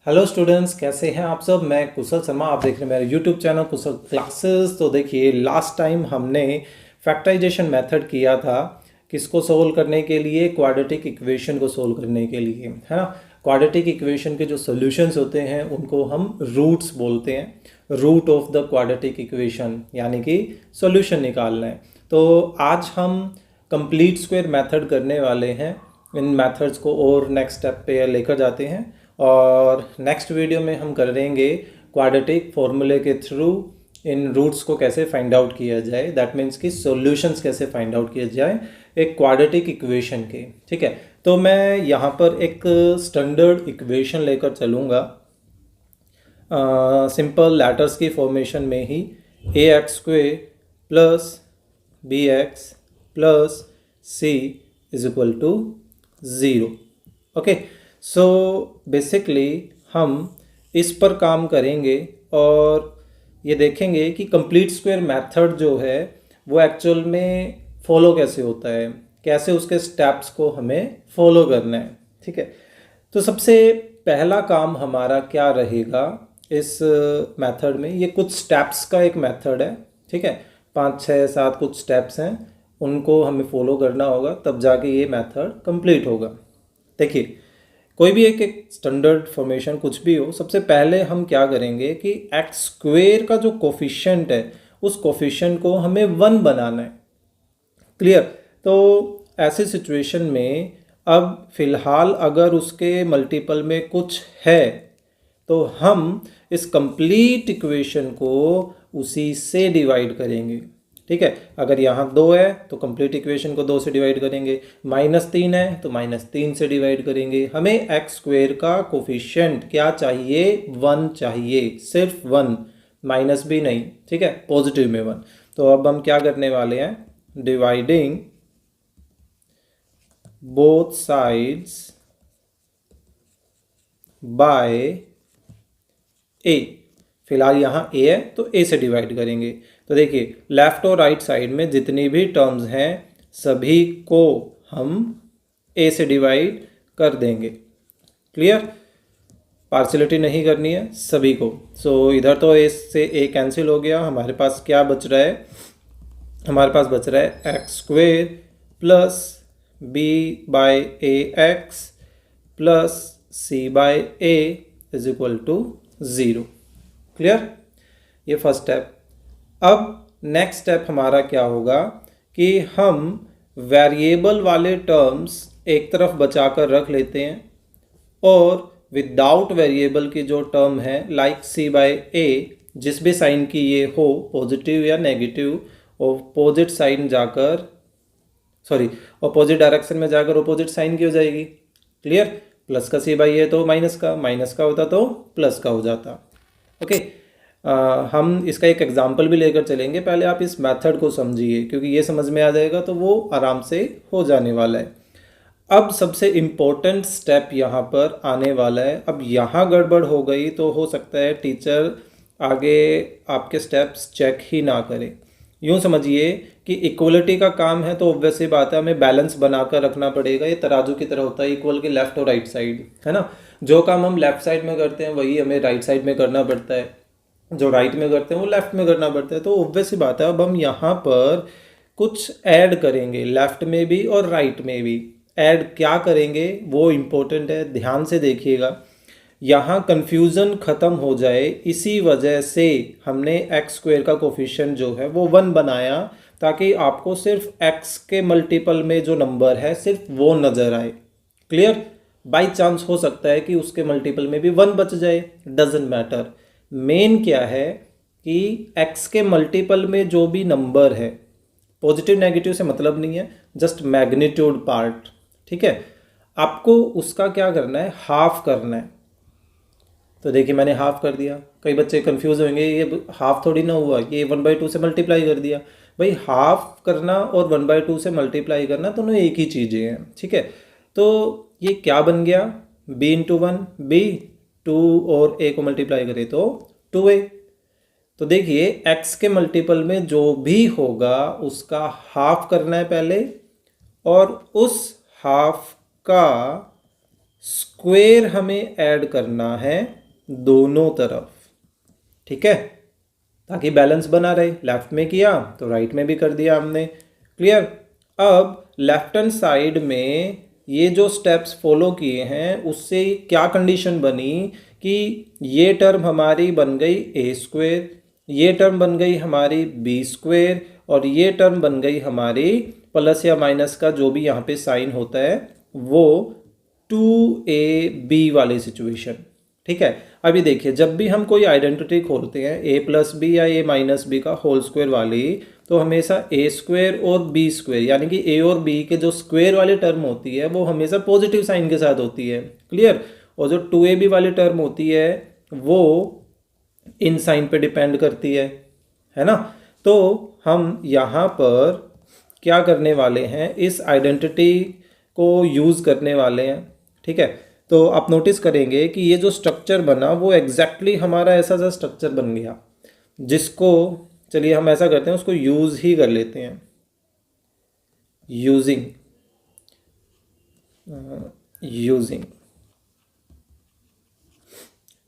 Hello students, कैसे हैं आप सब। मैं कुशल शर्मा, आप देख रहे हैं मेरे यूट्यूब चैनल कुशल क्लासेस। तो देखिए, लास्ट टाइम हमने फैक्टराइजेशन मेथड किया था किसको सोल्व करने के लिए, क्वाड्रेटिक इक्वेशन को सोल्व करने के लिए, है ना। क्वाड्रेटिक इक्वेशन के जो सॉल्यूशंस होते हैं उनको हम रूट्स बोलते हैं। Root of the quadratic equation यानी कि सॉल्यूशन निकालना है। तो आज हम कंप्लीट स्क्वायर मेथड करने वाले हैं। इन मेथड्स को और नेक्स्ट स्टेप पे लेकर जाते हैं और नेक्स्ट वीडियो में हम करेंगे क्वाड्रेटिक फॉर्मूले के थ्रू इन रूट्स को कैसे फाइंड आउट किया जाए। दैट मीन्स कि सॉल्यूशंस कैसे फाइंड आउट किया जाए एक क्वाड्रेटिक इक्वेशन के। ठीक है, तो मैं यहाँ पर एक स्टैंडर्ड इक्वेशन लेकर चलूँगा सिंपल लेटर्स की फॉर्मेशन में ही। A X square plus B X plus C is equal to zero. Okay, so basically हम इस पर काम करेंगे और ये देखेंगे कि कंप्लीट स्क्वायर मेथड जो है वो एक्चुअल में फॉलो कैसे होता है, कैसे उसके स्टेप्स को हमें फॉलो करना है। ठीक है, तो सबसे पहला काम हमारा क्या रहेगा इस मेथड में। ये कुछ स्टेप्स का एक मेथड है। ठीक है, 5 6 7 कुछ स्टेप्स हैं, उनको हमें फॉलो करना होगा, तब जाके ये मेथड कंप्लीट होगा। देखिए, कोई भी एक स्टैंडर्ड फॉर्मेशन कुछ भी हो, सबसे पहले हम क्या करेंगे कि एक्स स्क्वेयर का जो कोफिशिएंट है उस कोफिशिएंट को हमें 1 बनाना है। क्लियर। तो ऐसी सिचुएशन में अब फिलहाल अगर उसके मल्टीपल में कुछ है तो हम इस कंप्लीट इक्वेशन को उसी से डिवाइड करेंगे। ठीक है, अगर यहाँ 2 है तो कंप्लीट इक्वेशन को 2 से डिवाइड करेंगे, -3 है तो -3 से डिवाइड करेंगे। हमें एक्स स्क्वेयर का कोफिशिएंट क्या चाहिए, 1 चाहिए, सिर्फ 1, माइनस भी नहीं। ठीक है, पॉजिटिव में 1। तो अब हम क्या करने वाले हैं, डिवाइडिंग बोथ साइड्स बाय ए। फिलहाल यहाँ ए है तो ए से डिवाइड करेंगे। तो देखिए, लेफ्ट और राइट साइड में जितनी भी टर्म्स हैं सभी को हम ए से डिवाइड कर देंगे। क्लियर, पार्शियलिटी नहीं करनी है सभी को। सो इधर तो ए से ए कैंसिल हो गया, हमारे पास क्या बच रहा है, हमारे पास बच रहा है x square plus b by a x plus c by a is equal to 0। Clear, ये फर्स्ट स्टेप। अब नेक्स्ट स्टेप हमारा क्या होगा कि हम वेरिएबल वाले टर्म्स एक तरफ बचाकर रख लेते हैं और विदाउट वेरिएबल की जो टर्म है लाइक सी बाय ए, जिस भी साइन की ये हो, पॉजिटिव या नेगेटिव, ऑपोजिट साइन जाकर ऑपोजिट डायरेक्शन में जाकर ऑपोजिट साइन की हो जाएगी। क्लियर, प्लस का सी बाई ए तो माइनस का होता तो प्लस का हो जाता। ओके, हम इसका एक एग्जाम्पल भी लेकर चलेंगे। पहले आप इस मेथड को समझिए, क्योंकि ये समझ में आ जाएगा तो वो आराम से हो जाने वाला है। अब सबसे इम्पोर्टेंट स्टेप यहाँ पर आने वाला है। अब यहाँ गड़बड़ हो गई तो हो सकता है टीचर आगे आपके स्टेप्स चेक ही ना करे। यूँ समझिए कि इक्वलिटी का काम है तो ऑब्वियस सी बात है, हमें बैलेंस बनाकर रखना पड़ेगा। ये तराजू की तरह होता है, इक्वल के लेफ्ट और राइट साइड, है ना। जो काम हम लेफ्ट साइड में करते हैं वही हमें राइट साइड में करना पड़ता है, जो राइट में करते हैं वो लेफ्ट में करना पड़ता है। तो ऑब्वियस सी बात है, अब हम यहाँ पर कुछ ऐड करेंगे, लेफ्ट में भी और राइट में भी। ऐड क्या करेंगे वो इम्पोर्टेंट है, ध्यान से देखिएगा, यहाँ कन्फ्यूज़न ख़त्म हो जाए इसी वजह से हमने एक्स स्क्वेयर का कोफिशिएंट जो है वो 1 बनाया, ताकि आपको सिर्फ एक्स के मल्टीपल में जो नंबर है सिर्फ वो नज़र आए। क्लियर, बाई चांस हो सकता है कि उसके मल्टीपल में भी 1 बच जाए, डजेंट मैटर। मेन क्या है कि एक्स के मल्टीपल में जो भी नंबर है, पॉजिटिव नेगेटिव से मतलब नहीं है, जस्ट मैग्नीट्यूड पार्ट। ठीक है, आपको उसका क्या करना है, हाफ करना है। तो देखिए, मैंने हाफ कर दिया। कई बच्चे कंफ्यूज होंगे, ये हाफ थोड़ी ना हुआ, ये 1/2 से मल्टीप्लाई कर दिया। भाई, हाफ करना और 1/2 से मल्टीप्लाई करना दोनों एक ही चीज़ें हैं। ठीक है, तो ये क्या बन गया, b इंटू 1 b, 2 और a को मल्टीप्लाई करें तो 2a। तो देखिए, x के मल्टीपल में जो भी होगा उसका हाफ करना है पहले, और उस हाफ का स्क्वायर हमें ऐड करना है दोनों तरफ, ठीक है, ताकि बैलेंस बना रहे। लेफ्ट में किया तो राइट में भी कर दिया हमने। क्लियर। अब लेफ्ट हैंड साइड में ये जो स्टेप्स फॉलो किए हैं उससे क्या कंडीशन बनी कि ये टर्म हमारी बन गई ए स्क्वायर, ये टर्म बन गई हमारी बी स्क्वायर, और ये टर्म बन गई हमारी प्लस या माइनस का जो भी यहाँ पे साइन होता है वो 2ab वाली सिचुएशन। ठीक है। अभी देखिए, जब भी हम कोई आइडेंटिटी खोलते हैं a प्लस बी या a माइनस बी का होल स्क्वायर वाली, तो हमेशा a स्क्वायर और b स्क्वायर यानी कि a और b के जो स्क्वायर वाली टर्म होती है वो हमेशा पॉजिटिव साइन के साथ होती है। क्लियर। और जो 2ab वाली टर्म होती है वो इन साइन पे डिपेंड करती है ना। तो हम यहाँ पर क्या करने वाले हैं, इस आइडेंटिटी को यूज़ करने वाले हैं। ठीक है। तो आप नोटिस करेंगे कि ये जो स्ट्रक्चर बना वो एग्जैक्टली हमारा ऐसा सा स्ट्रक्चर बन गया, जिसको चलिए हम ऐसा करते हैं, उसको यूज़ ही कर लेते हैं। यूजिंग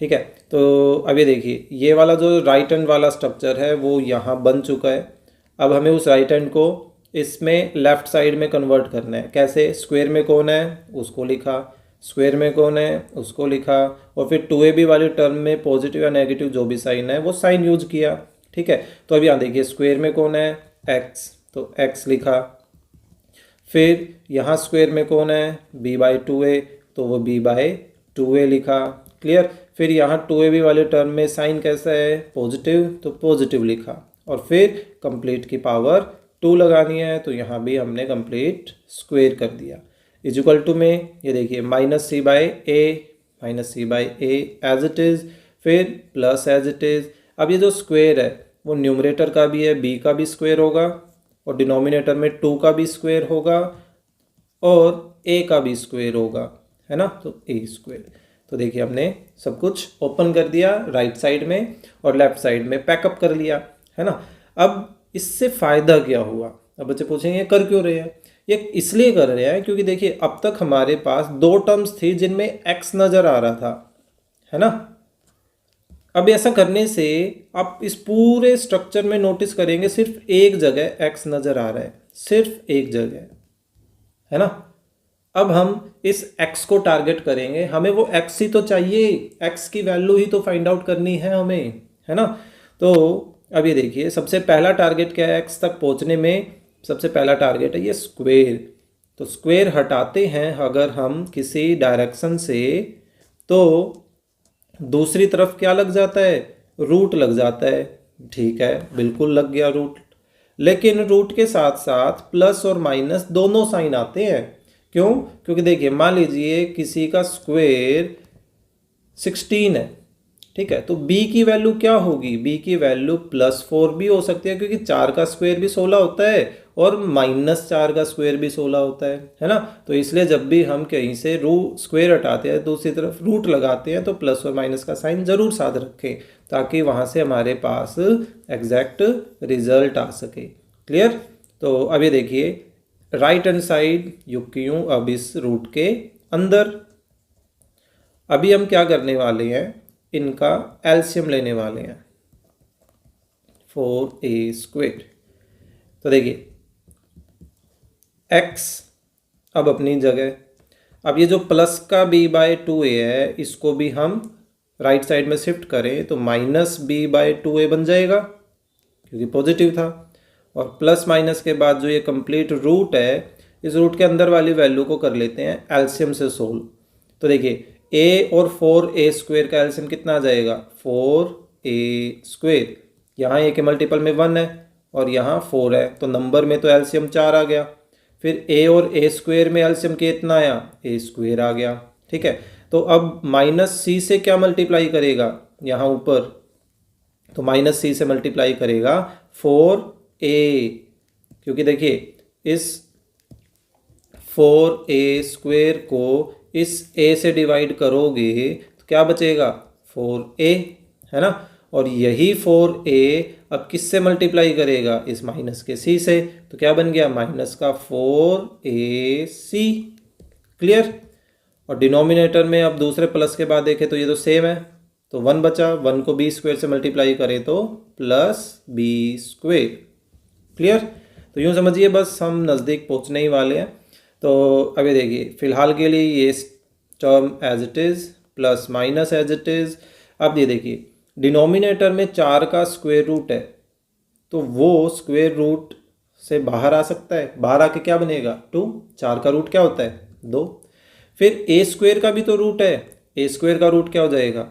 ठीक है। तो अब ये देखिए, ये वाला जो राइट हैंड वाला स्ट्रक्चर है वो यहाँ बन चुका है। अब हमें उस राइट हैंड को इसमें लेफ्ट साइड में कन्वर्ट करना है। कैसे? स्क्वायर में कौन है उसको लिखा, स्क्वायर में कौन है उसको लिखा, और फिर 2ab वाली टर्म में पॉजिटिव या नेगेटिव जो भी साइन है वो साइन यूज किया। ठीक है। तो अब यहाँ देखिए, स्क्वायर में कौन है x, तो x लिखा। फिर यहाँ स्क्वायर में कौन है b/2a, तो वो b/2a लिखा। क्लियर। फिर यहाँ 2ab वाले टर्म में साइन कैसा है पॉजिटिव, तो पॉजिटिव लिखा। और फिर कंप्लीट की पावर 2 लगानी है, तो यहाँ भी हमने कंप्लीट स्क्वायर कर दिया। इक्वल टू में ये देखिए -c/a एज इट इज़, फिर प्लस एज इट इज़। अब ये जो स्क्वायर है वो न्यूमरेटर का भी है, b का भी स्क्वायर होगा, और डिनोमिनेटर में 2 का भी स्क्वायर होगा, और a का भी स्क्वायर होगा, है ना, तो a स्क्वायर। तो देखिए हमने सब कुछ ओपन कर दिया राइट साइड में और लेफ्ट साइड में पैकअप कर लिया, है ना। अब इससे फ़ायदा क्या हुआ? अब बच्चे पूछेंगे कर क्यों रहे हैं? ये इसलिए कर रहे हैं क्योंकि देखिए अब तक हमारे पास 2 टर्म्स थी जिनमें x नज़र आ रहा था, है ना। अब ऐसा करने से आप इस पूरे स्ट्रक्चर में नोटिस करेंगे सिर्फ एक जगह x नज़र आ रहा है, सिर्फ एक जगह, है ना। अब हम इस x को टारगेट करेंगे, हमें वो x ही तो चाहिए, x की वैल्यू ही तो फाइंड आउट करनी है हमें, है ना। तो अब ये देखिए, सबसे पहला टारगेट क्या है x तक पहुंचने में? सबसे पहला टारगेट है ये स्क्वायर। तो स्क्वायर हटाते हैं अगर हम किसी डायरेक्शन से, तो दूसरी तरफ क्या लग जाता है? रूट लग जाता है। ठीक है, बिल्कुल लग गया रूट। लेकिन रूट के साथ साथ प्लस और माइनस दोनों साइन आते हैं। क्यों? क्योंकि देखिए, मान लीजिए किसी का स्क्वायर 16 है, ठीक है, तो b की वैल्यू क्या होगी? b की वैल्यू +4 भी हो सकती है, क्योंकि 4 का स्क्वायर भी 16 होता है और -4 का स्क्वायर भी 16 होता है ना। तो इसलिए जब भी हम कहीं से स्क्वायर हटाते हैं दूसरी तरफ रूट लगाते हैं तो प्लस और माइनस का साइन ज़रूर साथ रखें, ताकि वहाँ से हमारे पास एग्जैक्ट रिजल्ट आ सके। क्लियर। तो अब ये देखिए, राइट हैंड साइड युक्त क्यों अब इस रूट के अंदर। अभी हम क्या करने वाले हैं, इनका एलसीएम लेने वाले हैं, 4a²। तो देखिए x अब अपनी जगह। अब ये जो प्लस का b/2a है इसको भी हम राइट साइड में शिफ्ट करें तो -b/2a बन जाएगा, क्योंकि पॉजिटिव था। और प्लस माइनस के बाद जो ये कंप्लीट रूट है, इस रूट के अंदर वाली वैल्यू को कर लेते हैं एलसीएम से सोल्व। तो देखिए, a और 4a² का एलसीएम कितना आ जाएगा? 4a²। यहाँ a के मल्टीपल में 1 है और यहाँ 4 है, तो नंबर में तो एलसीएम 4 आ गया। फिर a और a² में एलसीएम कितना आया? a² आ गया। ठीक है। तो अब -c से क्या मल्टीप्लाई करेगा यहाँ ऊपर? तो -c से मल्टीप्लाई करेगा 4a, क्योंकि देखिए इस 4a² को इस a से डिवाइड करोगे तो क्या बचेगा? 4a, है ना। और यही 4a अब किससे मल्टीप्लाई करेगा? इस माइनस के c से, तो क्या बन गया? -4ac। क्लियर। और डिनोमिनेटर में अब दूसरे प्लस के बाद देखें तो ये तो सेम है, तो 1 बचा, 1 को बी स्क्वायर से मल्टीप्लाई करें तो प्लस बी स्क्वायर। क्लियर? तो यूँ समझिए बस हम नज़दीक पहुँचने ही वाले हैं। तो अभी देखिए फ़िलहाल के लिए ये term as it is plus minus as it is. अब ये देखिए डिनोमिनेटर में 4 का स्क्वायर रूट है, तो वो स्क्वायर रूट से बाहर आ सकता है। बाहर आके क्या बनेगा? 2। 4 का रूट क्या होता है? 2। फिर ए स्क्वायर का भी तो रूट है, ए स्क्वायर का रूट क्या हो जाएगा?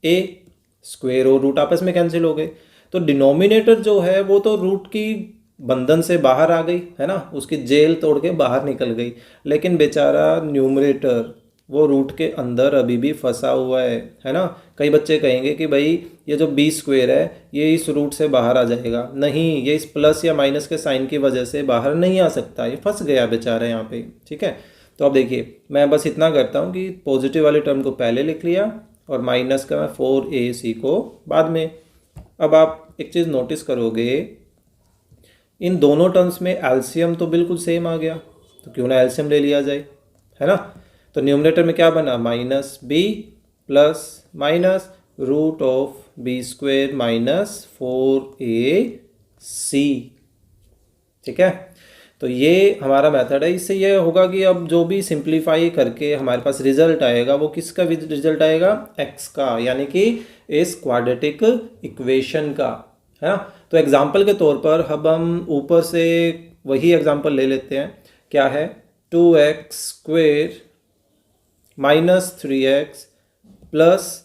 ए स्क्वायर और रूट आपस में कैंसिल हो गए। तो डिनोमिनेटर जो है वो तो रूट की बंधन से बाहर आ गई है ना, उसकी जेल तोड़ के बाहर निकल गई, लेकिन बेचारा न्यूमरेटर वो रूट के अंदर अभी भी फंसा हुआ है ना। कई बच्चे कहेंगे कि भाई ये जो बी स्क्वायर है ये इस रूट से बाहर आ जाएगा, नहीं, ये इस प्लस या माइनस के साइन की वजह से बाहर नहीं आ सकता, ये फंस गया बेचारा यहाँ पे। ठीक है, तो अब देखिए मैं बस इतना करता हूँ कि पॉजिटिव वाले टर्म को पहले लिख लिया और माइनस का मैं 4ac को बाद में। अब आप एक चीज़ नोटिस करोगे, इन दोनों टर्म्स में एलसीएम तो बिल्कुल सेम आ गया, तो क्यों ना एलसीएम ले लिया जाए, है ना। तो न्यूमरेटर में क्या बना? Minus b plus minus root of b square minus 4ac। ठीक है, तो ये हमारा मेथड है। इससे ये होगा कि अब जो भी सिंप्लीफाई करके हमारे पास रिजल्ट आएगा वो किसका रिजल्ट आएगा? एक्स का, यानी कि इस क्वाड्रेटिक इक्वेशन का, है ना। तो एग्जाम्पल के तौर पर अब हम ऊपर से वही एग्जाम्पल ले लेते हैं। क्या है? 2x square minus 3x plus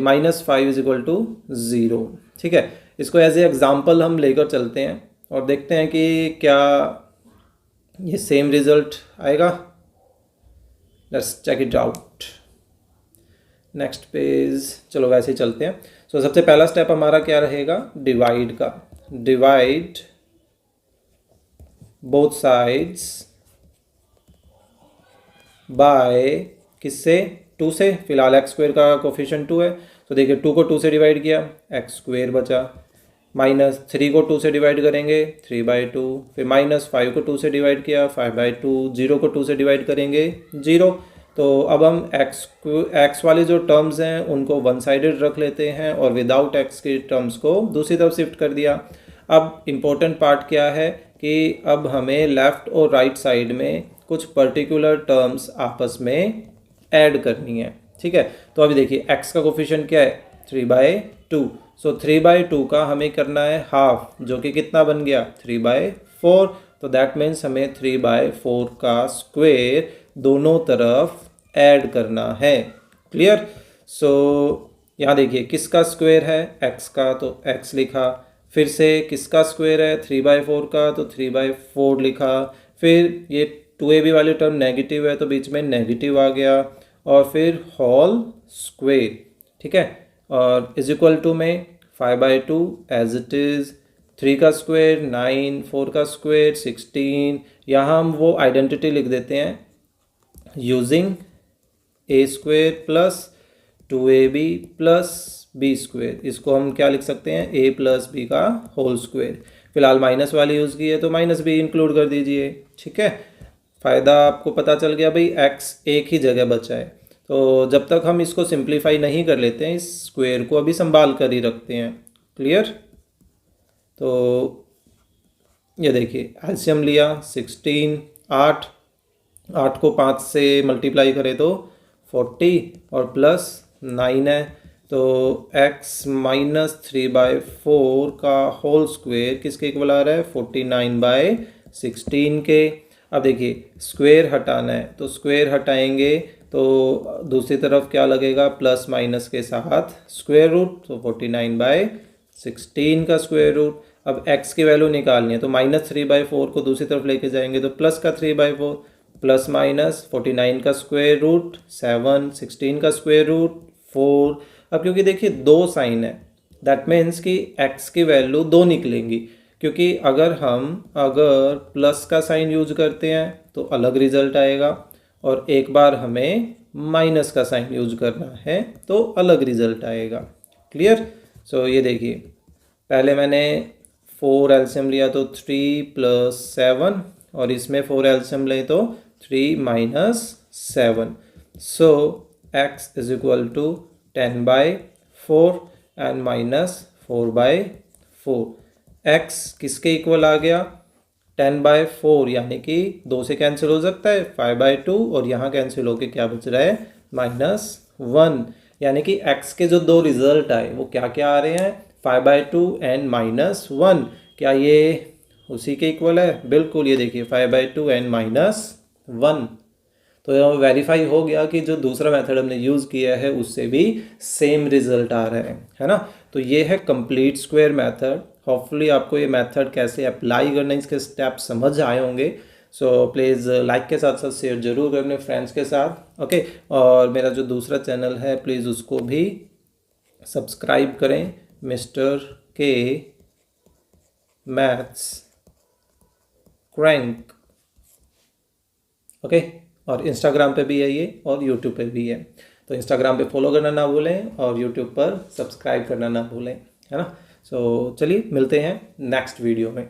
minus 5 is equal to 0। ठीक है, इसको एज ए एग्जाम्पल हम लेकर चलते हैं और देखते हैं कि क्या ये सेम रिजल्ट आएगा। Let's check it out. Next page, चलो वैसे ही चलते हैं। सो सबसे पहला स्टेप हमारा क्या रहेगा? डिवाइड का। डिवाइड बोथ साइड्स बाय किससे? 2 से। फिलहाल एक्स स्क्वायर का कोफिशिएंट 2 है, तो देखिए 2 को 2 से डिवाइड किया, एक्स स्क्वायर बचा। माइनस 3 को 2 से डिवाइड करेंगे, 3/2। फिर माइनस 5 को 2 से डिवाइड किया, 5/2। 0 को 2 से डिवाइड करेंगे, 0। तो अब हम एक्स वाले जो टर्म्स हैं उनको वन साइडेड रख लेते हैं और विदाउट एक्स के टर्म्स को दूसरी तरफ शिफ्ट कर दिया। अब इम्पोर्टेंट पार्ट क्या है कि अब हमें लेफ़्ट और राइट साइड में कुछ पर्टिकुलर टर्म्स आपस में ऐड करनी है। ठीक है, तो अभी देखिए एक्स का कोफिशिएंट क्या है? 3/2। सो 3/2 का हमें करना है हाफ, जो कि कितना बन गया? 3/4। तो दैट मीन्स हमें 3/4 का स्क्वायर दोनों तरफ ऐड करना है। क्लियर? सो यहाँ देखिए किसका स्क्वायर है? एक्स का, तो एक्स लिखा। फिर से किसका स्क्वायर है? 3/4 का, तो 3/4 लिखा। फिर ये 2ab वाली टर्म नेगेटिव है तो बीच में नेगेटिव आ गया, और फिर होल स्क्वायर। ठीक है, और इज इक्वल टू में 5/2 एज इट इज़, 3 का स्क्वायर 9, 4 का स्क्वायर 16। यहाँ हम वो आइडेंटिटी लिख देते हैं using a square plus 2ab plus b square. इसको हम क्या लिख सकते हैं? a प्लस बी का होल स्क्वायर। फिलहाल माइनस वाली यूज़ की है तो माइनस भी इंक्लूड कर दीजिए। ठीक है, फ़ायदा आपको पता चल गया भाई, x एक ही जगह बचा है। तो जब तक हम इसको सिंप्लीफाई नहीं कर लेते हैं, इस स्क्वायर को अभी संभाल कर ही रखते हैं। क्लियर? तो ये देखिए एलसीएम लिया 16, 8 को 5 से मल्टीप्लाई करें तो 40 और प्लस 9 है, तो x माइनस 3/4 का होल स्क्वायर किसके इक्वल आ रहा है? 49/16 के। अब देखिए स्क्वायर हटाना है तो स्क्वायर हटाएंगे तो दूसरी तरफ क्या लगेगा? प्लस माइनस के साथ स्क्वायर रूट, तो 49/16 का स्क्वायर रूट। अब x की वैल्यू निकालनी है तो माइनस 3/4 को दूसरी तरफ लेके जाएंगे तो प्लस का 3/4, प्लस माइनस 49 का स्क्वायर रूट 7, 16 का स्क्वायर रूट 4। अब क्योंकि देखिए 2 साइन है, दैट मीन्स कि x की वैल्यू 2 निकलेंगी, क्योंकि अगर प्लस का साइन यूज करते हैं तो अलग रिजल्ट आएगा, और एक बार हमें माइनस का साइन यूज करना है तो अलग रिजल्ट आएगा। क्लियर? सो ये देखिए पहले मैंने 4 एलसीएम लिया तो 3 + 7, और इसमें 4 एलसीएम ले तो 3 - 7। So x is equal to 10/4 and -4/4। x किसके इक्वल आ गया? 10/4, यानी कि 2 से कैंसिल हो सकता है 5/2, और यहाँ कैंसिल होके क्या बच रहा है? -1। यानी कि x के जो दो रिजल्ट आए वो क्या क्या आ रहे हैं? 5/2 एंड -1। क्या ये उसी के इक्वल है? बिल्कुल, ये देखिए 5/2 एंड -1। तो यह वेरीफाई हो गया कि जो दूसरा मेथड हमने यूज़ किया है उससे भी सेम रिजल्ट आ रहे हैं, है ना। तो ये है कंप्लीट स्क्वायर मेथड। होपफुली आपको ये मेथड कैसे अप्लाई करना है इसके स्टेप समझ आए होंगे। सो प्लीज़ लाइक के साथ साथ शेयर जरूर करें अपने फ्रेंड्स के साथ, ओके। और मेरा जो दूसरा चैनल है प्लीज़ उसको भी सब्सक्राइब करें, मिस्टर के मैथ्स क्रैंक, ओके। और इंस्टाग्राम पे भी है ये, और यूट्यूब पे भी है। तो इंस्टाग्राम पे फॉलो करना ना भूलें और यूट्यूब पर सब्सक्राइब करना ना भूलें, है ना। सो चलिए मिलते हैं नेक्स्ट वीडियो में।